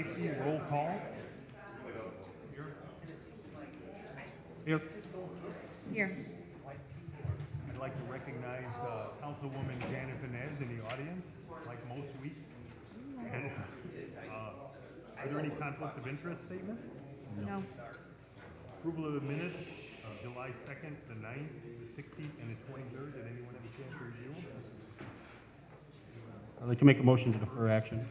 safety, roll call. Here. Here. I'd like to recognize Councilwoman Janet Inez in the audience, like most weeks. And are there any conflict of interest statements? No. Approval of the minutes of July 2nd, the 9th, the 16th, and the 23rd. Did anyone have a chance to review them? I'd like to make a motion to defer action.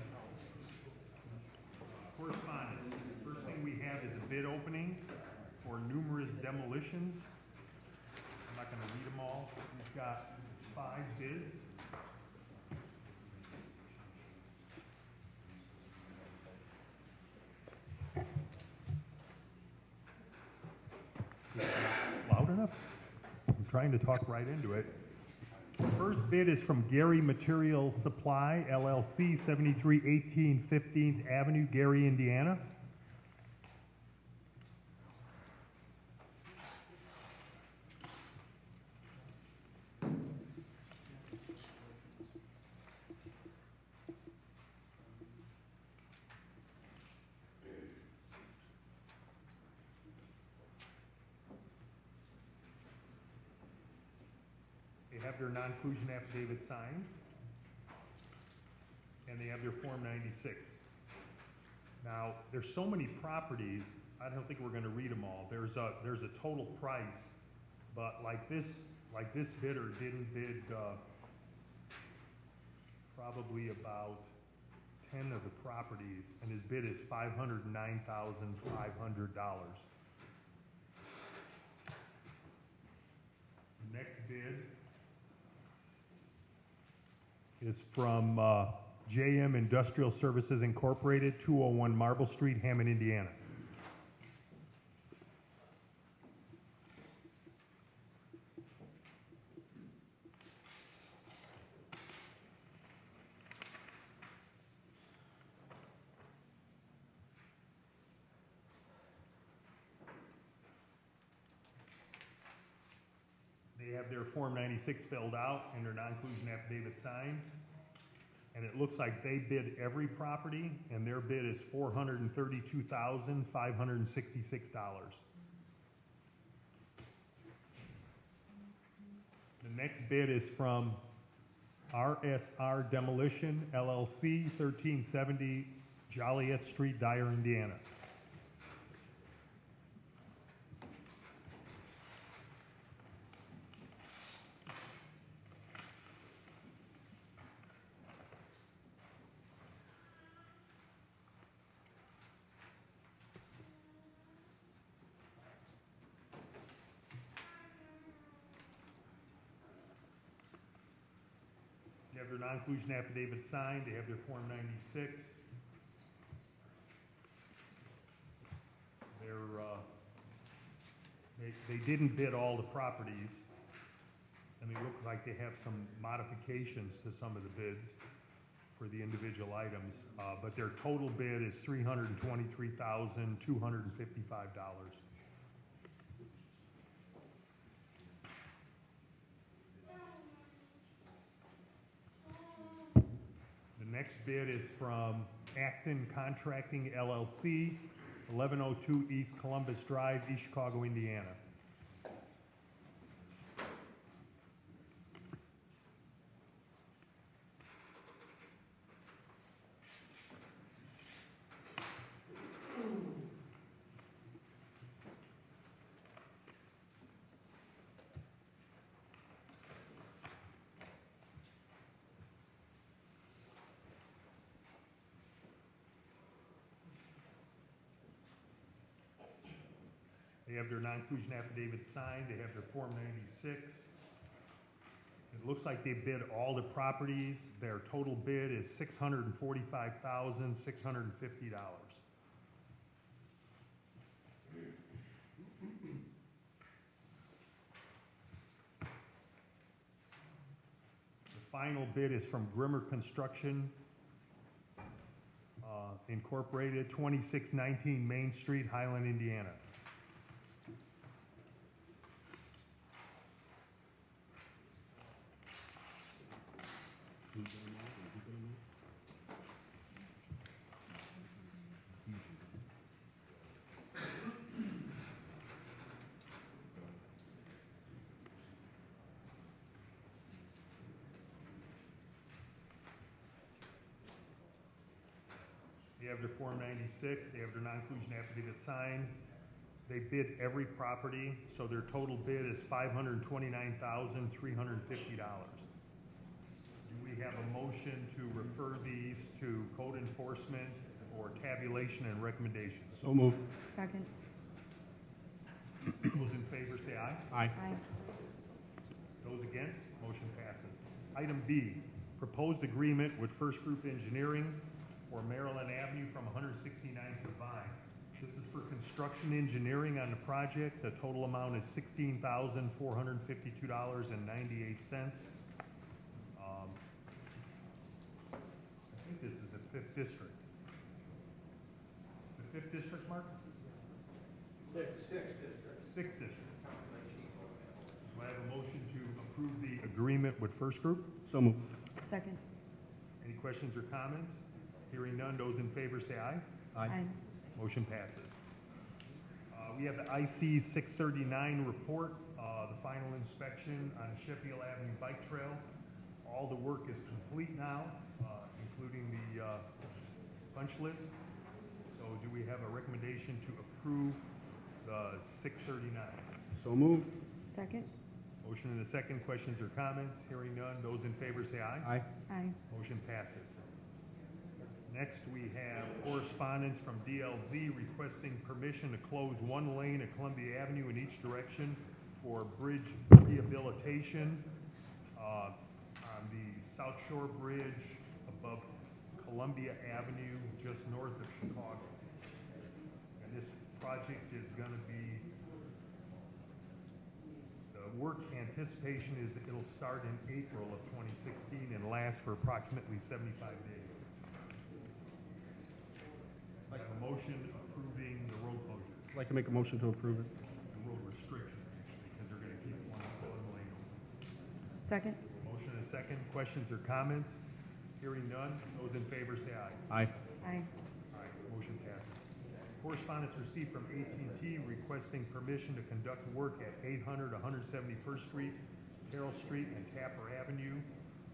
Correspondence. First thing we have is a bid opening for numerous demolitions. I'm not going to read them all. We've got 5 bids. Loud enough? I'm trying to talk right into it. The first bid is from Gary Material Supply, LLC, 7318 15th Avenue, Gary, Indiana. They have their non-inclusion affidavit signed, and they have their Form 96. Now, there's so many properties, I don't think we're going to read them all. There's a total price, but like this bidder didn't bid probably about 10 of the properties, and his bid is $509,500. Next bid is from JM Industrial Services Incorporated, 201 Marble Street, Hammond, Indiana. They have their Form 96 filled out and their non-inclusion affidavit signed. And it looks like they bid every property, and their bid is $432,566. The next bid is from RSR Demolition, LLC, 1370 Joliet Street, Dyer, Indiana. They have their non-inclusion affidavit signed. They have their Form 96. They didn't bid all the properties, and they look like they have some modifications to some of the bids for the individual items, but their total bid is $323,255. The next bid is from Acton Contracting, LLC, 1102 East Columbus Drive, East Chicago, Indiana. They have their non-inclusion affidavit signed. They have their Form 96. It looks like they bid all the properties. Their total bid is $645,650. The final bid is from Grimmer Construction, Incorporated, 2619 Main Street, Highland, Indiana. They have their Form 96, they have their non-inclusion affidavit signed. They bid every property, so their total bid is $529,350. Do we have a motion to refer these to code enforcement for tabulation and recommendations? So moved. Second. Those in favor say aye. Aye. Aye. Those against, motion passes. Item B, proposed agreement with First Group Engineering for Maryland Avenue from 169th to Vine. This is for construction engineering on the project. The total amount is $16,452.98. I think this is the 5th district. The 5th district, Mark? Sixth district. Do I have a motion to approve the agreement with First Group? So moved. Second. Any questions or comments? Hearing none, those in favor say aye. Aye. Motion passes. We have the IC 639 report, the final inspection on Sheffield Avenue Bike Trail. All the work is complete now, including the punch list. So do we have a recommendation to approve the 639? So moved. Second. Motion and a second. Questions or comments? Hearing none. Those in favor say aye. Aye. Aye. Motion passes. Next, we have correspondence from DLZ requesting permission to close one lane at Columbia Avenue in each direction for bridge rehabilitation on the South Shore Bridge above Columbia Avenue, just north of Chicago. And this project is going to be, the work anticipation is that it'll start in April of 2016 and last for approximately 75 days. Like a motion approving the road closure, I'd like to make a motion to approve it. the road restriction, because they're going to keep one lane open. Second. Motion and a second. Questions or comments? Hearing none. Those in favor say aye. Aye. Aye. Aye. Motion passes. Correspondence received from AT&T requesting permission to conduct work at 800 171st Street, Carroll Street, and Tapper Avenue,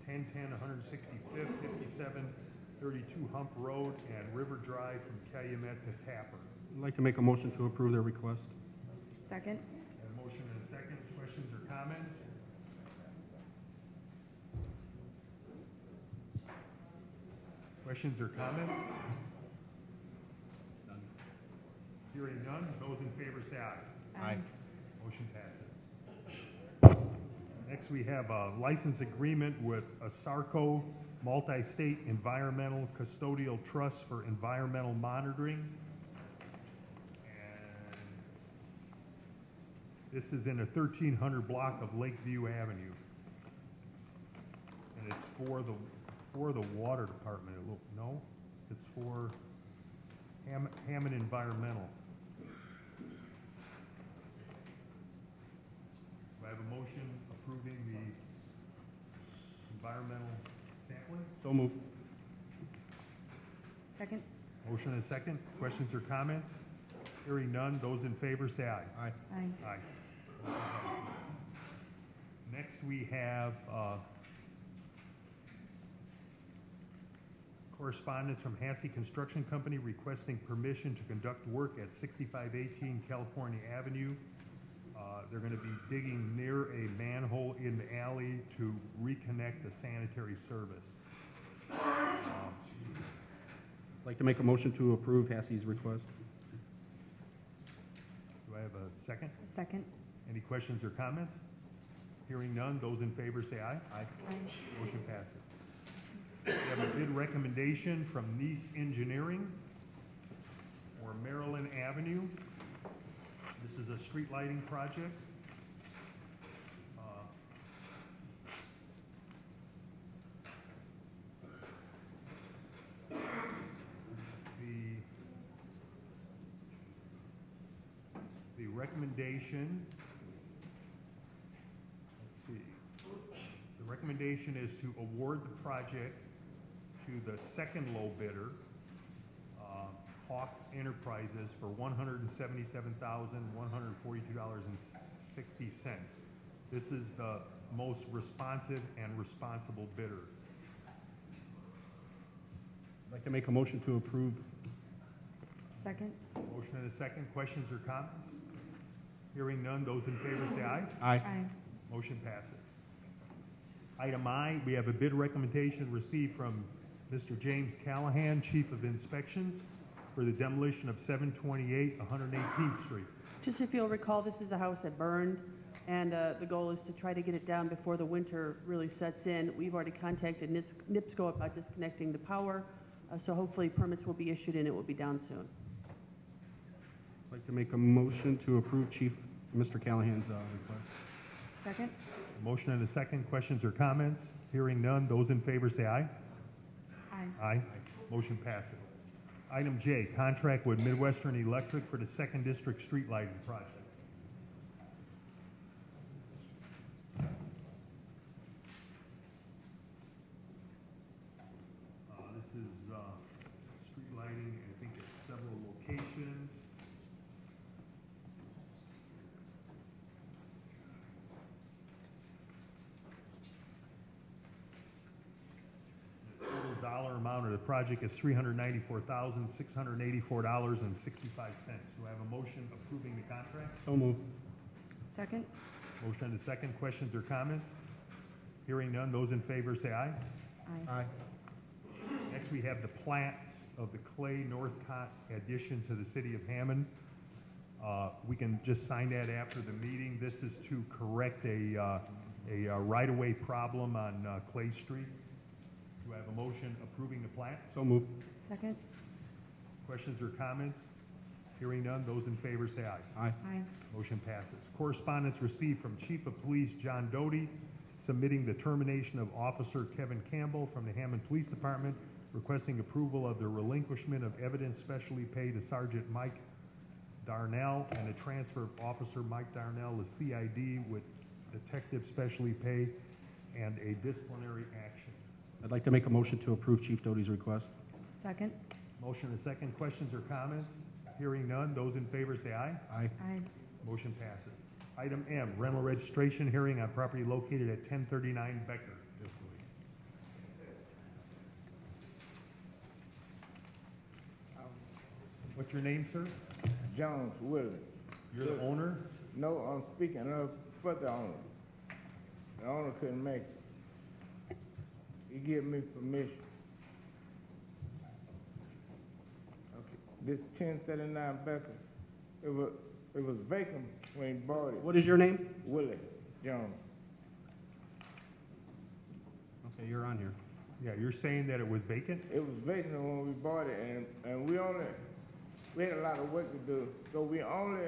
1010 165th, 5732 Hump Road, and River Drive from Calumet to Tapper. I'd like to make a motion to approve their request. Second. And a motion and a second. Questions or comments? Questions or comments? None. Hearing none, those in favor say aye. Aye. Motion passes. Next, we have a license agreement with a Sarco Multi-State Environmental Custodial Trust for environmental monitoring. And this is in a 1300 block of Lakeview Avenue. And it's for the water department. No, it's for Hammond Environmental. Do I have a motion approving the environmental sampling? So moved. Second. Motion and a second. Questions or comments? Hearing none. Those in favor say aye. Aye. Aye. Aye. Next, we have correspondence from Hassey Construction Company requesting permission to conduct work at 6518 California Avenue. They're going to be digging near a manhole in the alley to reconnect the sanitary service. I'd like to make a motion to approve Hassey's request. Do I have a second? Second. Any questions or comments? Hearing none, those in favor say aye. Aye. Aye. Motion passes. We have a bid recommendation from Nice Engineering for Maryland Avenue. This is a street lighting project. The recommendation, let's see. The recommendation is to award the project to the second low bidder, Hawk Enterprises, for $177,142.60. This is the most responsive and responsible bidder. I'd like to make a motion to approve Second. Motion and a second. Questions or comments? Hearing none. Those in favor say aye. Aye. Aye. Motion passes. Item I, we have a bid recommendation received from Mr. James Callahan, Chief of Inspections, for the demolition of 728 118th Street. Just if you'll recall, this is a house that burned, and the goal is to try to get it down before the winter really sets in. We've already contacted NIPSCO about disconnecting the power, so hopefully permits will be issued and it will be down soon. I'd like to make a motion to approve Chief Mr. Callahan's request. Second. Motion and a second. Questions or comments? Hearing none. Those in favor say aye. Aye. Aye. Motion passes. Item J, contract with Midwestern Electric for the Second District Street Lighting Project. This is street lighting, I think at several locations. The total dollar amount of the project is $394,684.65. Do I have a motion approving the contract? So moved. Second. Motion and a second. Questions or comments? Hearing none. Those in favor say aye. Aye. Aye. Next, we have the plat of the Clay Northcott addition to the city of Hammond. We can just sign that after the meeting. This is to correct a right-of-way problem on Clay Street. Do I have a motion approving the plat? So moved. Second. Questions or comments? Hearing none. Those in favor say aye. Aye. Aye. Motion passes. Correspondence received from Chief of Police John Doty, submitting the termination of Officer Kevin Campbell from the Hammond Police Department, requesting approval of the relinquishment of evidence specially paid to Sergeant Mike Darnell and a transfer of Officer Mike Darnell to CID with detective specially pay and a disciplinary action. I'd like to make a motion to approve Chief Doty's request. Second. Motion and a second. Questions or comments? Hearing none. Those in favor say aye. Aye. Aye. Motion passes. Item M, rental registration hearing on property located at 1039 Becker. What's your name, sir? Jones Willie. You're the owner? No, I'm speaking of for the owner. The owner couldn't make it. He gave me permission. Okay. This 1039 Becker, it was vacant when he bought it. What is your name? Willie Jones. Okay, you're on here. Yeah, you're saying that it was vacant? It was vacant when we bought it, and we had a lot of work to do, so we only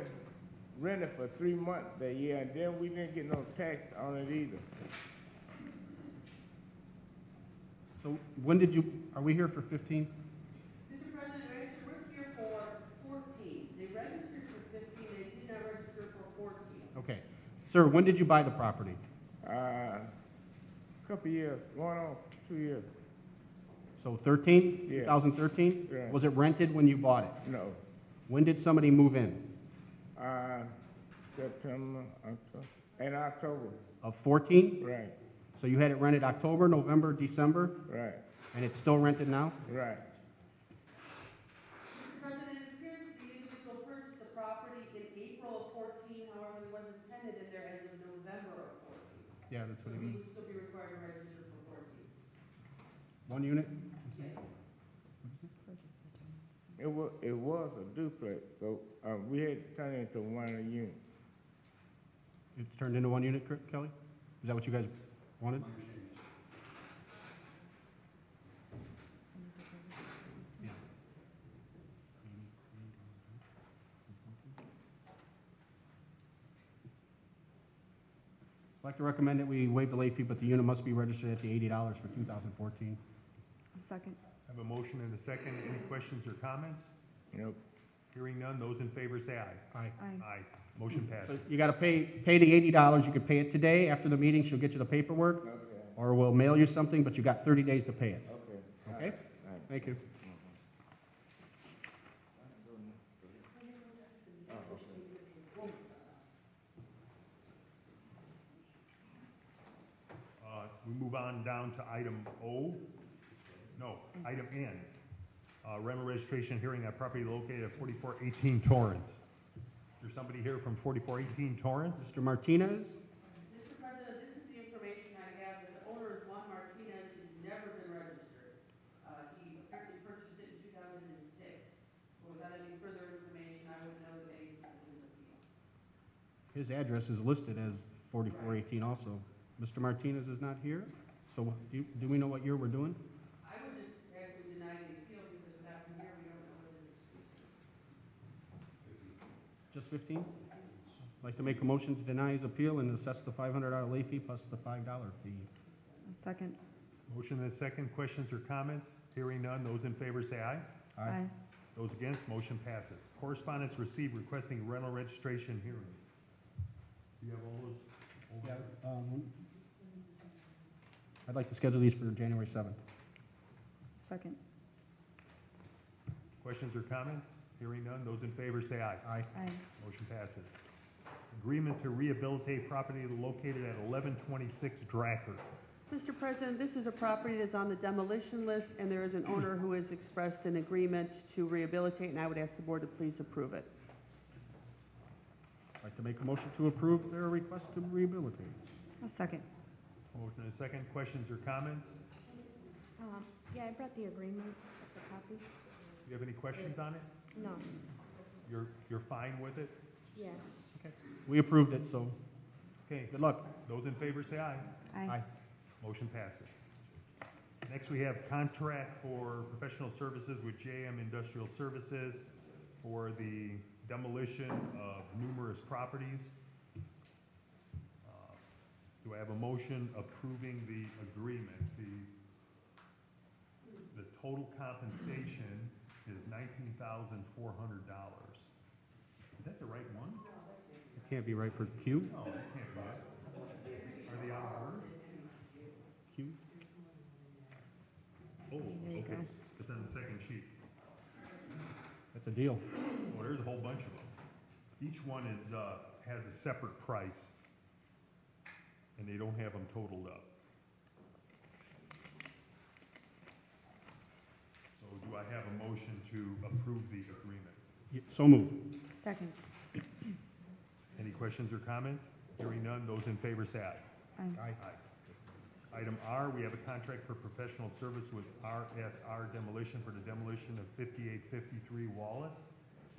rented for 3 months that year, and then we didn't get no tax on it either. So when did you, are we here for 15? Mr. President, we're here for 14. They registered for 15, they did not register for 14. Okay. Sir, when did you buy the property? Couple years, going on 2 years. So 13? Yeah. 2013? Yeah. Was it rented when you bought it? No. When did somebody move in? September, October, and October. Of 14? Right, So you had it rented October, November, December, right, and it's still rented now? right. Mr. President, it appears the individual purchased the property in April of 14, however, it wasn't tenanted in there as of November of 14. Yeah, that's So what I he mean. would still be required to register for 14. 1 unit? It was a duplex, so we had to turn it into one unit. It's turned into 1 unit, Kelly? Is that what you guys wanted? Yeah. I'd like to recommend that we waive the late fee, but the unit must be registered at the $80 for 2014. Second. I have a motion and a second. Any questions or comments? Nope. Hearing none. Those in favor say aye. Aye. Aye. Aye. Motion passes. So you gotta pay the $80. You can pay it today after the meeting. She'll get you the paperwork, Okay, or we'll mail you something, but you got 30 days to pay it. okay. Okay? All right. Thank you. We move on down to item O. No, item N. Rental registration hearing on property located at 4418 Torrance. Is there somebody here from 4418 Torrance? Mr. Martinez? Mr. President, this is the information I have, that the owner, Juan Martinez, has never been registered. He apparently purchased it in 2006. But without any further information, I would know the basis of his appeal. His address is listed as 4418 also. Mr. Martinez is not here, so do we know what year we're doing? I would just ask him to deny the appeal, because without him here, we don't know what his excuse is. Just 15? I'd like to make a motion to deny his appeal and assess the $500 late fee plus the $5 fee. Second. Motion and a second. Questions or comments? Hearing none. Those in favor say aye. Aye. Those against, motion passes. Correspondence received requesting rental registration hearing. Do you have all those? I'd like to schedule these for January 7th. Second. Questions or comments? Hearing none. Those in favor say aye. Aye. Aye. Motion passes. Agreement to rehabilitate property located at 1126 Dracker. Mr. President, this is a property that's on the demolition list, and there is an owner who has expressed an agreement to rehabilitate, and I would ask the board to please approve it. I'd like to make a motion to approve their request to rehabilitate. Second. Motion and a second. Questions or comments? Yeah, I brought the agreement, the copy. Do you have any questions on it? No, You're fine with it? yeah. Okay. We approved it, so Okay. good luck. Those in favor say aye. Aye. Motion passes. Next, we have contract for professional services with JM Industrial Services for the demolition of numerous properties. Do I have a motion approving the agreement? The total compensation is $19,400. Is that the right one? It can't be right for Q. No, that can't be it. Are they out of order? Q. Oh, There you okay. go. It's on the second sheet. That's a deal. Well, there's a whole bunch of them. Each one is, has a separate price, and they don't have them totaled up. So do I have a motion to approve the agreement? So moved. Second. Any questions or comments? Hearing none, those in favor say aye. Aye. Aye. Item R, we have a contract for professional service with RSR Demolition for the demolition of 5853 Wallace,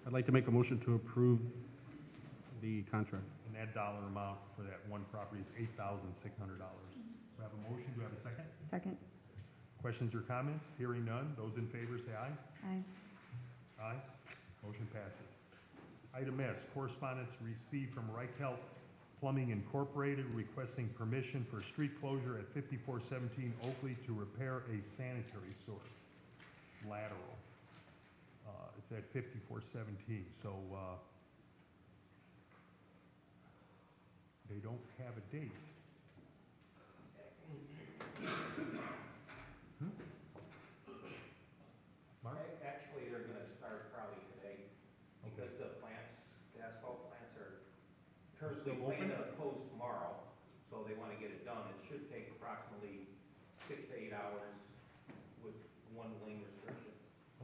I'd like to make a motion to approve the contract. and that dollar amount for that one property is $8,600. Do I have a motion? Do I have a second? Second. Questions or comments? Hearing none, those in favor say aye. Aye. Aye. Motion passes. Item S, correspondence received from Reichelt Plumbing Incorporated requesting permission for street closure at 5417 Oakley to repair a sanitary source lateral. It's at 5417, so they don't have a date. Mark? Actually, they're gonna start probably today, because the asphalt plants are currently Still open? planned to close tomorrow, so they wanna get it done. It should take approximately 6 to 8 hours with one lane restriction.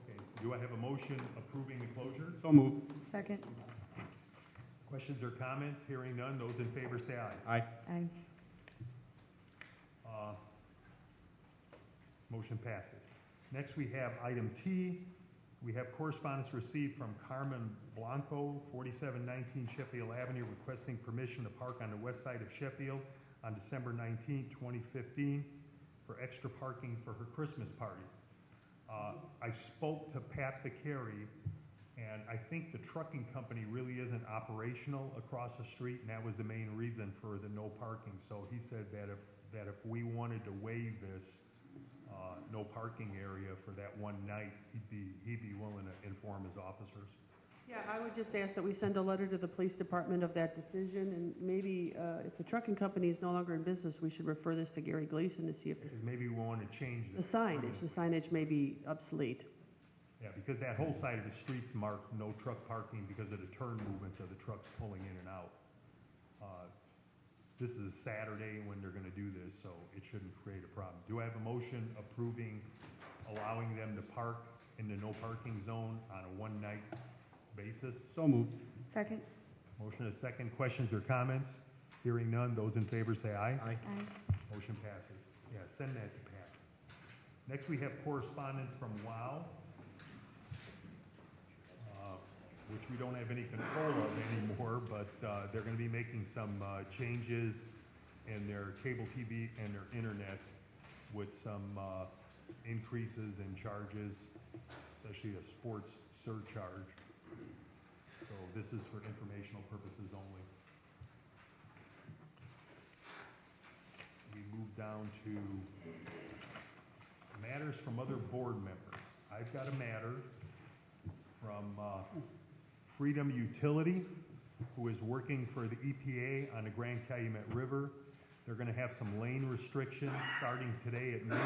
Okay, do I have a motion approving the closure? So moved. Second. Questions or comments? Hearing none, those in favor say aye. Aye. Aye. Motion passes. Next, we have item T. We have correspondence received from Carmen Blanco, 4719 Sheffield Avenue, requesting permission to park on the west side of Sheffield on December 19, 2015, for extra parking for her Christmas party. I spoke to Pat Vicari, and I think the trucking company really isn't operational across the street, and that was the main reason for the no parking. So he said that if we wanted to waive this no parking area for that one night, he'd be willing to inform his officers. Yeah, I would just ask that we send a letter to the police department of that decision, and maybe if the trucking company is no longer in business, we should refer this to Gary Gleason to see if Because maybe we want to change the signage may be obsolete. Yeah, because that whole side of the street's marked no truck parking because of the turn movements of the trucks pulling in and out. This is a Saturday when they're gonna do this, so it shouldn't create a problem. Do I have a motion approving, allowing them to park in the no parking zone on a one-night basis. So moved. Second. Motion is second. Questions or comments? Hearing none. Those in favor say aye. Aye. Aye. Motion passes. Yeah, send that to Pat. Next, we have correspondence from WOW, which we don't have any control of anymore, but they're going to be making some changes in their cable TV and their internet with some increases in charges, especially a sports surcharge. So this is for informational purposes only. We move down to matters from other board members. I've got a matter from Freedom Utility, who is working for the EPA on the Grand Calumet River. They're gonna have some lane restrictions starting today at noon.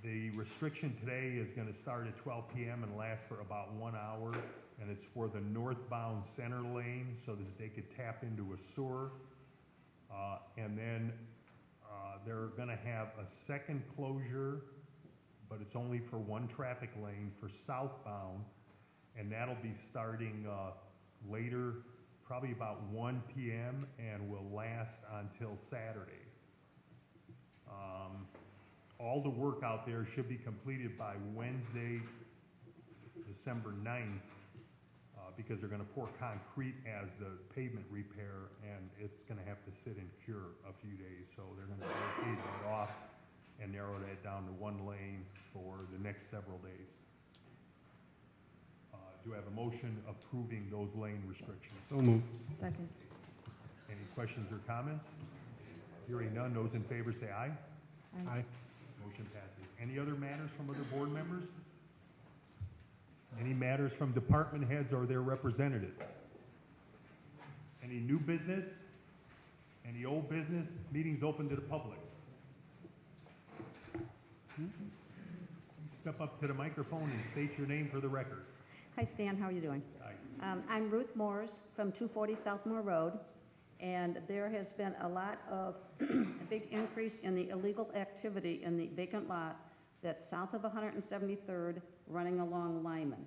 The restriction today is gonna start at 12 p.m. and last for about 1 hour, and it's for the northbound center lane so that they could tap into a sewer. And then they're gonna have a second closure, but it's only for one traffic lane for southbound, and that'll be starting later, probably about 1 p.m. and will last until Saturday. All the work out there should be completed by Wednesday, December 9th, because they're gonna pour concrete as the pavement repair, and it's gonna have to sit and cure a few days, so they're gonna phase that off and narrow that down to one lane for the next several days. Do I have a motion approving those lane restrictions? So moved. Second. Any questions or comments? Hearing none, those in favor say aye. Aye. Motion passes. Any other matters from other board members? Any matters from department heads or their representatives? Any new business? Any old business? Meetings open to the public. Step up to the microphone and state your name for the record. Hi Stan, how are you doing? Aye. I'm Ruth Moores from 240 Southmore Road, and there has been a lot of, a big increase in the illegal activity in the vacant lot that's south of 173rd running along Lyman.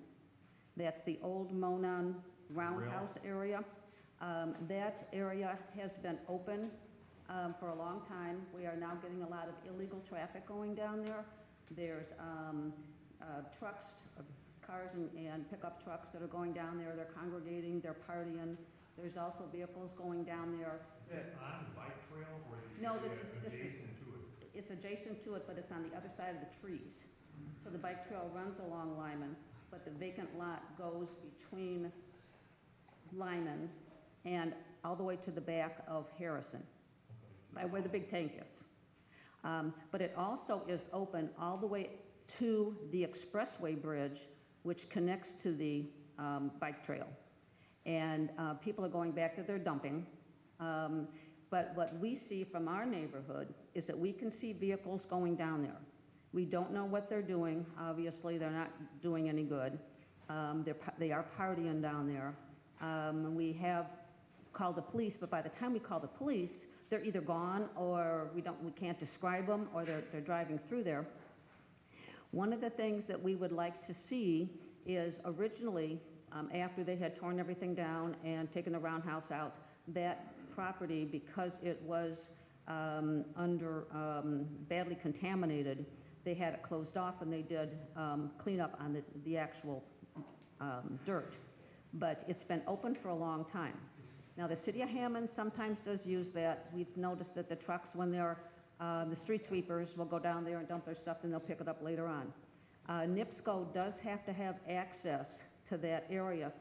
That's the old Monon Roundhouse area. That area has been open for a long time. We are now getting a lot of illegal traffic going down there. There's trucks, cars and pickup trucks that are going down there. They're congregating, they're partying. There's also vehicles going down there. Is this on the bike trail or is No, it this is adjacent to it? It's adjacent to it, but it's on the other side of the trees. So the bike trail runs along Lyman, but the vacant lot goes between Lyman and all the way to the back of Harrison, by where the big tank is. But it also is open all the way to the expressway bridge, which connects to the bike trail. And people are going back to their dumping. But what we see from our neighborhood is that we can see vehicles going down there. We don't know what they're doing. Obviously, they're not doing any good. They are partying down there. We have called the police, but by the time we call the police, they're either gone or we can't describe them, or they're driving through there. One of the things that we would like to see is originally, after they had torn everything down and taken the roundhouse out, that property, because it was badly contaminated, they had it closed off and they did clean up on the actual dirt. But it's been open for a long time. Now, the city of Hammond sometimes does use that. We've noticed that the trucks, when they're the street sweepers, will go down there and dump their stuff, and they'll pick it up later on. NIPSCO does have to have access to that area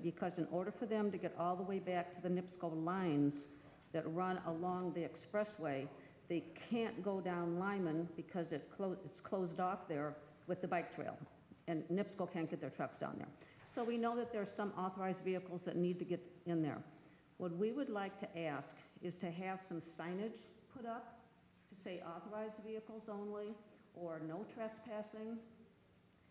because in order for them to get all the way back to the NIPSCO lines that run along the expressway, they can't go down Lyman because it's closed off there with the bike trail, and NIPSCO can't get their trucks down there. So we know that there's some authorized vehicles that need to get in there. What we would like to ask is to have some signage put up to say authorized vehicles only or no trespassing,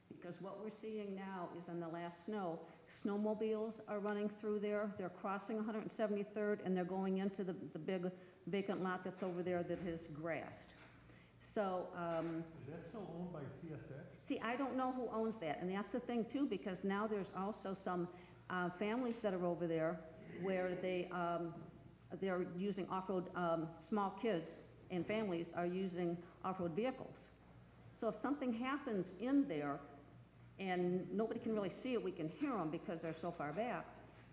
because what we're seeing now is on the last snow, snowmobiles are running through there. They're crossing 173rd and they're going into the big vacant lot that's over there that is grassed. So, Is that still owned by CSX? see, I don't know who owns that, and that's the thing too, because now there's also some families that are over there where they're using off-road, small kids and families are using off-road vehicles. So if something happens in there, and nobody can really see it, we can hear them because they're so far back,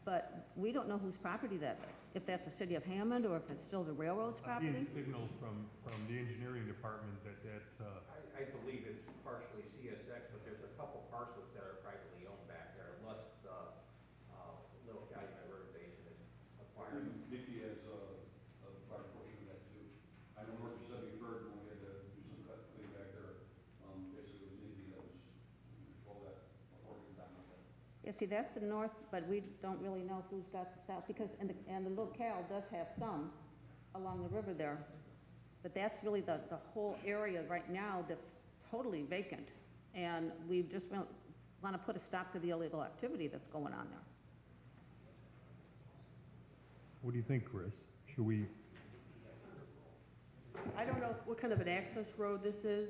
but we don't know whose property that is. If that's the city of Hammond, or if it's still the railroad's I'm being property. signaled from the engineering department that that's, I believe it's partially CSX, but there's a couple parcels that are privately owned back there, unless the, little guy in Rehabilitation is acquired. Nikki has a large portion of that too. I know north of 73rd, when we had to do some cleaning back there, basically it was Nikki that was in control of that, according to that. Yeah, see, that's the north, but we don't really know who's got the south, because, and the little Cal does have some along the river there. But that's really the whole area right now that's totally vacant. And we just want to put a stop to the illegal activity that's going on there. what do you think, Chris? Should we, I don't know what kind of an access road this is.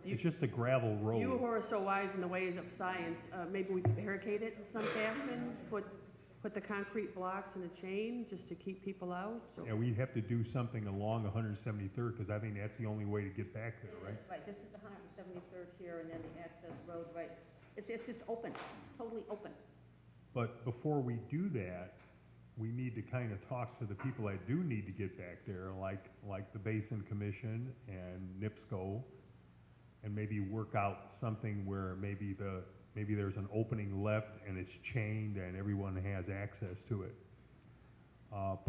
it's just a gravel road. You who are so wise in the ways of science, maybe we could barricade it in some fashion, put the concrete blocks in a chain just to keep people out. So- Yeah, we have to do something along 173rd, because I think that's the only way to get back there, right? Right, this is the 173rd here, and then the access road, right. It's just open, totally open. But before we do that, we need to kind of talk to the people that do need to get back there, like the Basin Commission and NIPSCO, and maybe work out something where maybe there's an opening left and it's chained and everyone has access to it.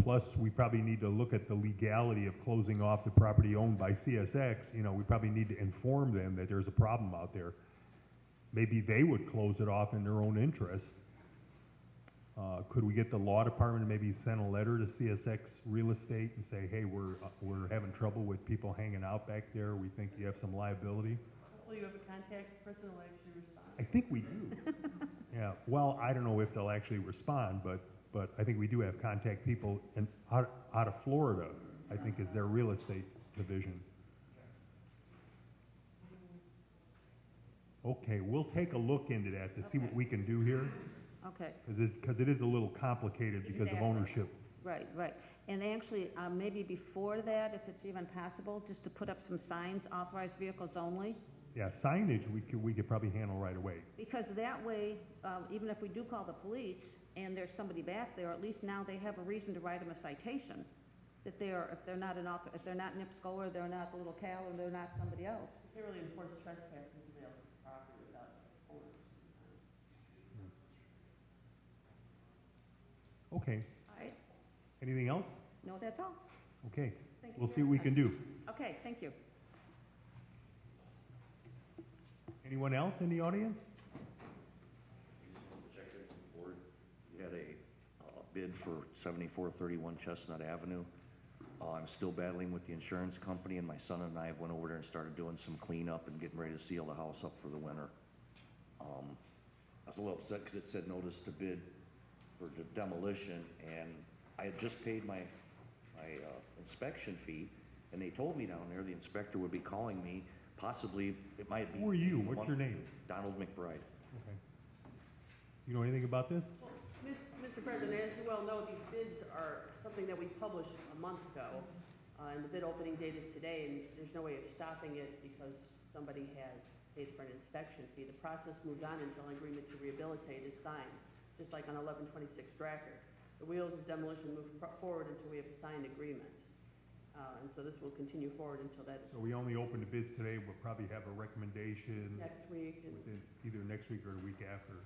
Plus, we probably need to look at the legality of closing off the property owned by CSX. You know, we probably need to inform them that there's a problem out there. Maybe they would close it off in their own interest. Could we get the law department to maybe send a letter to CSX Real Estate and say, hey, we're having trouble with people hanging out back there. We think you have some liability. Hopefully you have a contact person who will actually respond. I think we do. Yeah, well, I don't know if they'll actually respond, but I think we do have contact people out of Florida, I think is their real estate division. Okay, we'll take a look into that to see what we can do here, Okay. because it is a little complicated because of Exactly. ownership. Right, right. And actually, maybe before that, if it's even possible, just to put up some signs, authorized vehicles only. Yeah, signage we could probably handle right away. Because that way, even if we do call the police and there's somebody back there, at least now they have a reason to write them a citation. That if they're not NIPSCO, or they're not the little Cal, or they're not somebody else. You can't really enforce trespass in somebody else's property without owners. Okay, All right? anything else? No, that's all. Okay, Thank you we'll see very what we much. can do. Okay, thank you. Anyone else in the audience? Check it board. We had a bid for 7431 Chestnut Avenue. I'm still battling with the insurance company, and my son and I went over there and started doing some cleanup and getting ready to seal the house up for the winter. I was a little upset because it said notice to bid for the demolition, and I had just paid my inspection fee, and they told me down there the inspector would be calling me, possibly, it might be. Who are you? a What's month- your name? Donald McBride. Okay. You know anything about this? Well, Mr. President, as you well know, these bids are something that we published a month ago, and the bid opening date is today, and there's no way of stopping it because somebody has paid for an inspection fee. The process moves on until an agreement to rehabilitate is signed, just like on 1126 Dracker. The wheels of demolition move forward until we have a signed agreement. And so this will continue forward until that is So we only opened the bids today, we'll probably have a recommendation next week. And within either next week or the week after.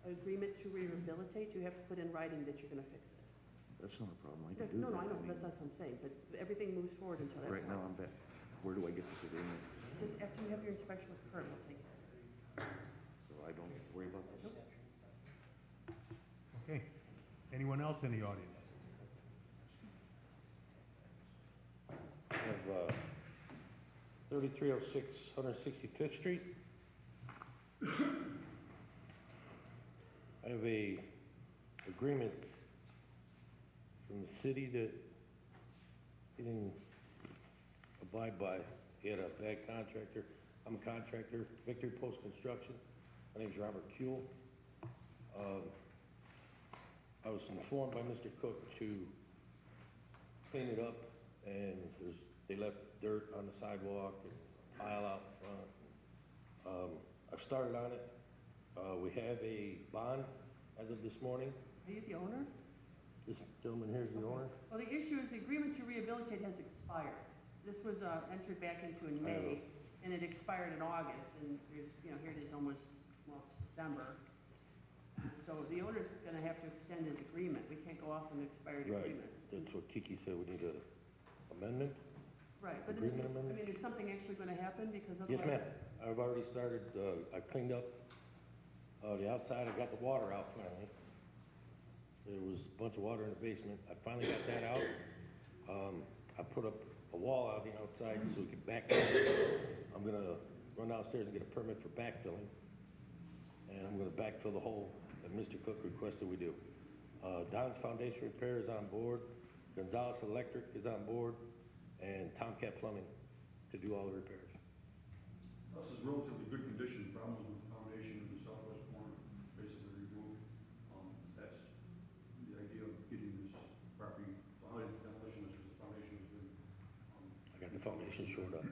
agreement to rehabilitate, you have to put in writing that you're going to fix it. That's not a problem, I can do that. No, I know, mean, that's not what I'm saying, but everything moves forward until that Right point. now, I'm back. Where do I get this agreement? Just after you have your inspection with Kurt, we'll take it. So I don't worry about this? Okay. Anyone else in the audience? I have 3306 165th Street. I have a agreement from the city that getting a abide by. He had a bad contractor. I'm a contractor, Victory Post Construction. My name's Robert Kuehl. I was informed by Mr. Cook to clean it up, and they left dirt on the sidewalk and tile out front. I've started on it. We have a bond as of this morning. Are you the owner? This gentleman here is the owner. Well, the issue is the agreement to rehabilitate has expired. This was entered back into in May, and it expired in August, and there's, here it is almost, well, it's December. So the owner's gonna have to extend his agreement. We can't go off an expired Right. agreement. That's what Kiki said, we need a amendment. Right, but Agreement amendment? is something actually gonna happen? Because Yes, otherwise. ma'am. I've already started, I cleaned up, the outside, I got the water out finally. There was a bunch of water in the basement. I finally got that out. I put up a wall out on the outside so we could backfill. I'm gonna run downstairs and get a permit for backfilling. And I'm gonna backfill the hole that Mr. Cook requested we do. Don's Foundation Repair is on board. Gonzalez Electric is on board. And Tomcat Plumbing to do all the repairs. House is relatively good condition, problems with the foundation in the southwest corner, basically removed. That's the idea of getting this property behind demolition, is because the foundation has been, I got the foundation shored up.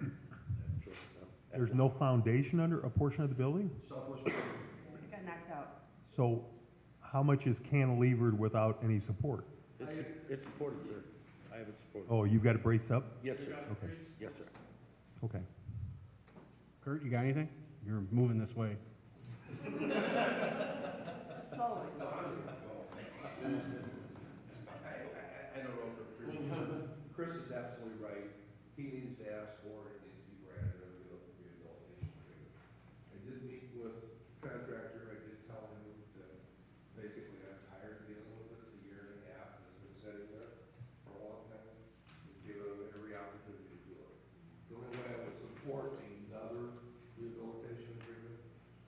There's no foundation under a portion of the building? southwest corner. It got knocked out. So how much is cantilevered without any support? It's supported, sir. I have it supported. Oh, you've got it braced up? Yes, sir. Okay, Yes, sir. okay. Kurt, you got anything? You're moving this way. Slowly. I don't know for Chris is absolutely right. He needs to ask for it, it needs to be granted a rehabilitation agreement. I did meet with contractor, I did tell him that basically I'm tired of dealing with it, it's a year and a half, and it's been sitting there for a long time. Give him every opportunity to do it. The only way I would support another rehabilitation agreement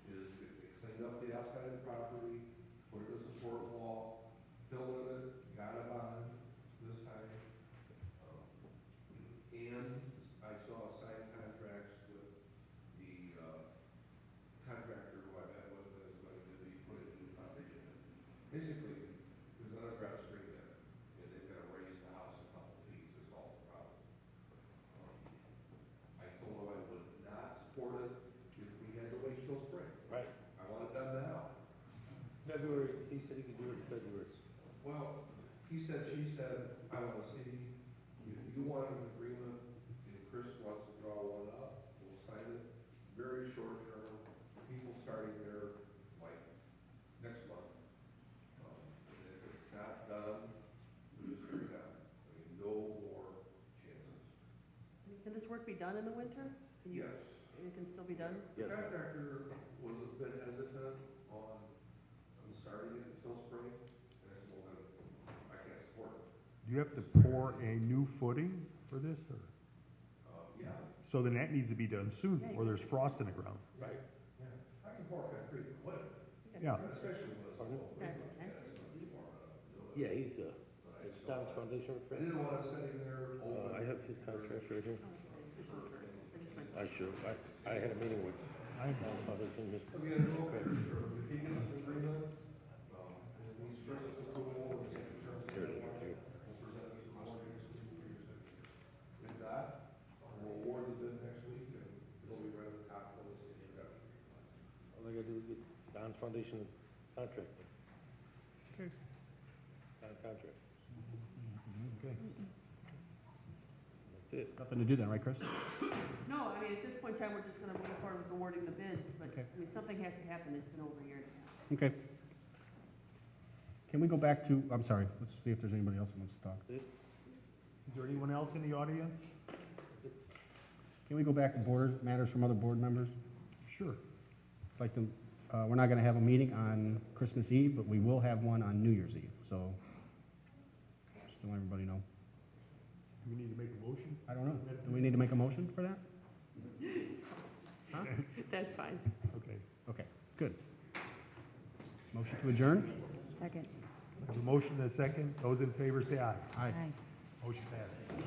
is if they cleaned up the outside of the property, put a support wall, fill in it, got a bond this time. And I saw signed contracts with the contractor who I met with that is going to be putting a new foundation in. Basically, there's an underground stream in it, and they've got to raise the house a couple feet to solve the problem. I told him I would not support it if we had to wait till spring. Right. I want it done now. February, he said he could do it in February. Well, he said, she said, I want to see, if you want an agreement, and Chris wants to draw one up, we'll sign it, very short term, people starting there like next month. And if it's not done, we just bring it down. I mean, no more chances. Can this work be done in the winter? Yes. It can still be done? The Yes. contractor was a bit hesitant on starting it until spring, and I said, well, then, I can't support it. Do you have to pour a new footing for this, or? Yeah. So then that needs to be done soon, or there's frost in the ground. Right. Yeah, I can pour concrete in winter, Yeah, especially when it's cold. Okay. Yeah, he's, it's Don's Foundation I Repair. didn't want it sitting there open. I have his contract right here. I should, I had a meeting with Don's Foundation, Mr. Again, okay, sure, if he gets an agreement, and he's Chris's approval, and it's in terms of. Here it is, right here. We'll present it to the morning, for your signature. If not, we'll award the bid next week, and it'll be right at the top of the introduction. All I gotta do is get Don's Foundation contract. Okay. Don contract. okay. That's it. Nothing to do then, right, Chris? No, I mean, at this point in time, we're just gonna move forward with awarding the bids, but, Okay. I mean, something has to happen. It's been over a year and a half. Okay. Can we go back to, I'm sorry, let's see if there's anybody else who wants to talk. Is there anyone else in the audience? Can we go back to board, matters from other board members? Sure. Like to, we're not gonna have a meeting on Christmas Eve, but we will have one on New Year's Eve, so just to let everybody know. Do we need to make a motion? I don't know. Do we need to make a motion for that? Huh? That's fine. Okay. Okay, good. Motion to adjourn? Second. I have a motion and a second. Those in favor say aye. Aye. Aye. Motion passes.